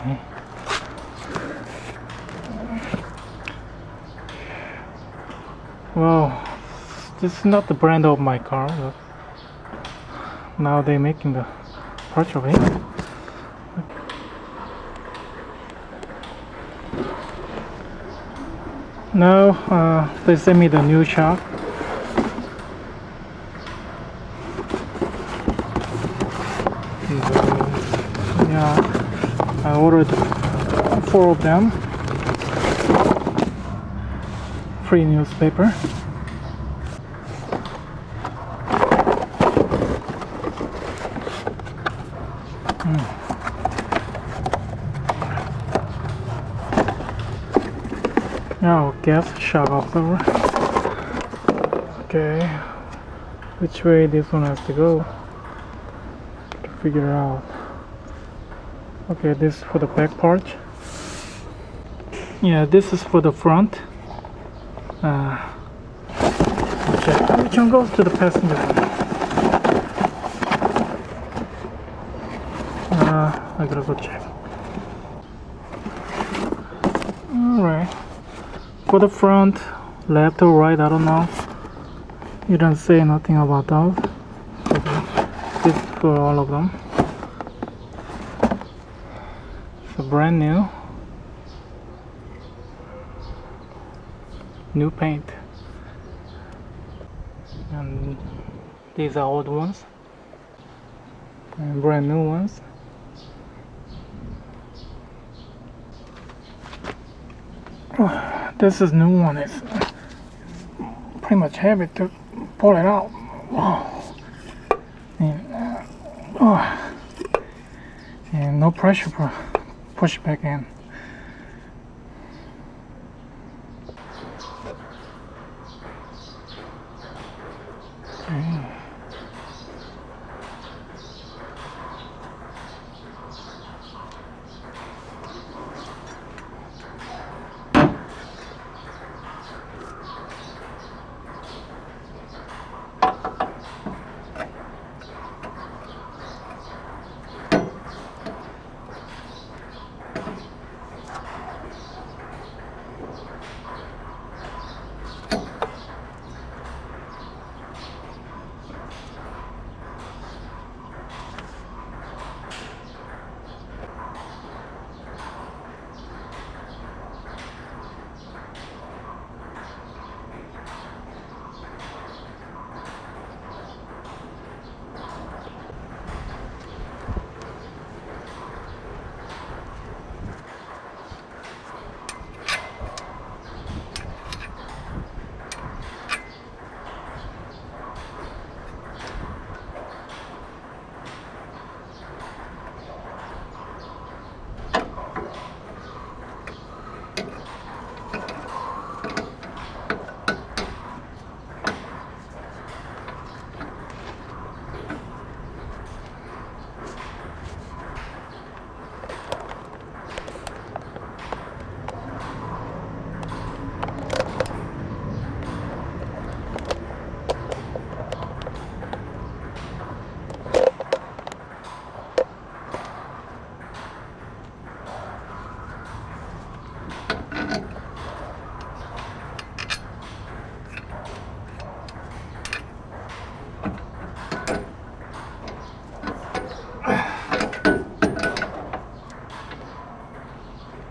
Okay. Well, this is not the brand of my car, but now they're making the parts of it. Now they sent me the new shock. Yeah, I ordered 4 of them. Free newspaper. Now gas shock absorber. Okay, which way this one has to go to figure out. Okay, this is for the back part. Yeah, this is for the front. Check which one goes to the passenger. I gotta go check. Alright. For the front, left or right, I don't know. You don't say nothing about those. This is for all of them. It's a brand new paint. And these are old ones and brand new ones. This is new one. It's pretty much heavy to pull it out. And no pressure for push back in. Okay.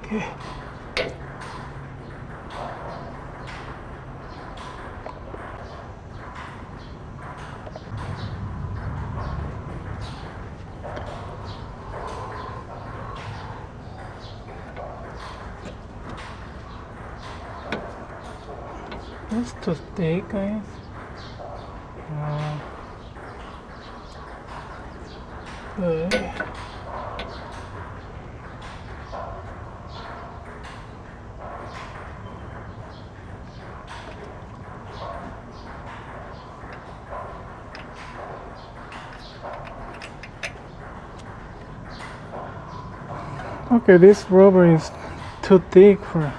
Okay. That's too thick, guys. Good. Okay, this rubber is too thick for.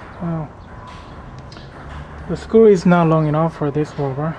The screw is not long enough for this rubber.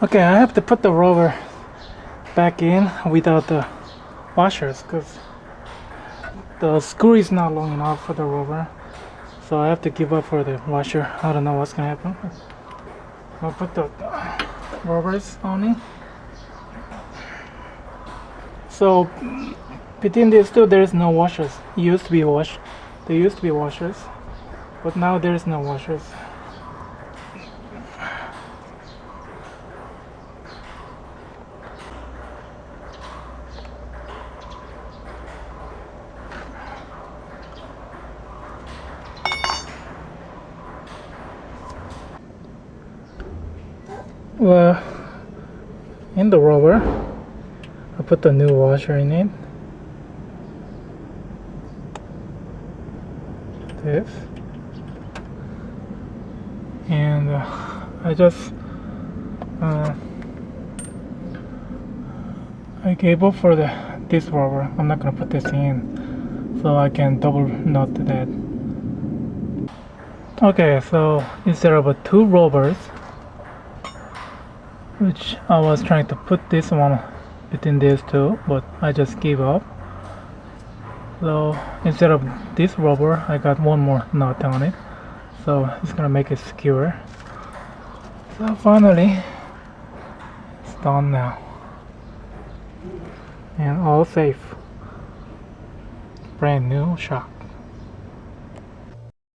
Okay, I have to put the rubber back in without the washers because the screw is not long enough for the rubber, so I have to give up for the washer. I don't know what's gonna happen. I'll put the rubbers on it. So between these two there is no washers. There used to be washers, but now there is no washers. Well, in the rubber, I put the new washer in it. This. And I just I gave up for this rubber. I'm not gonna put this in, so I can double knot that. Okay, so instead of two rubbers, which I was trying to put this one between these two, but I just gave up. So instead of this rubber, I got one more knot on it, so it's gonna make it secure. So finally, it's done now, and all safe. Brand new shock.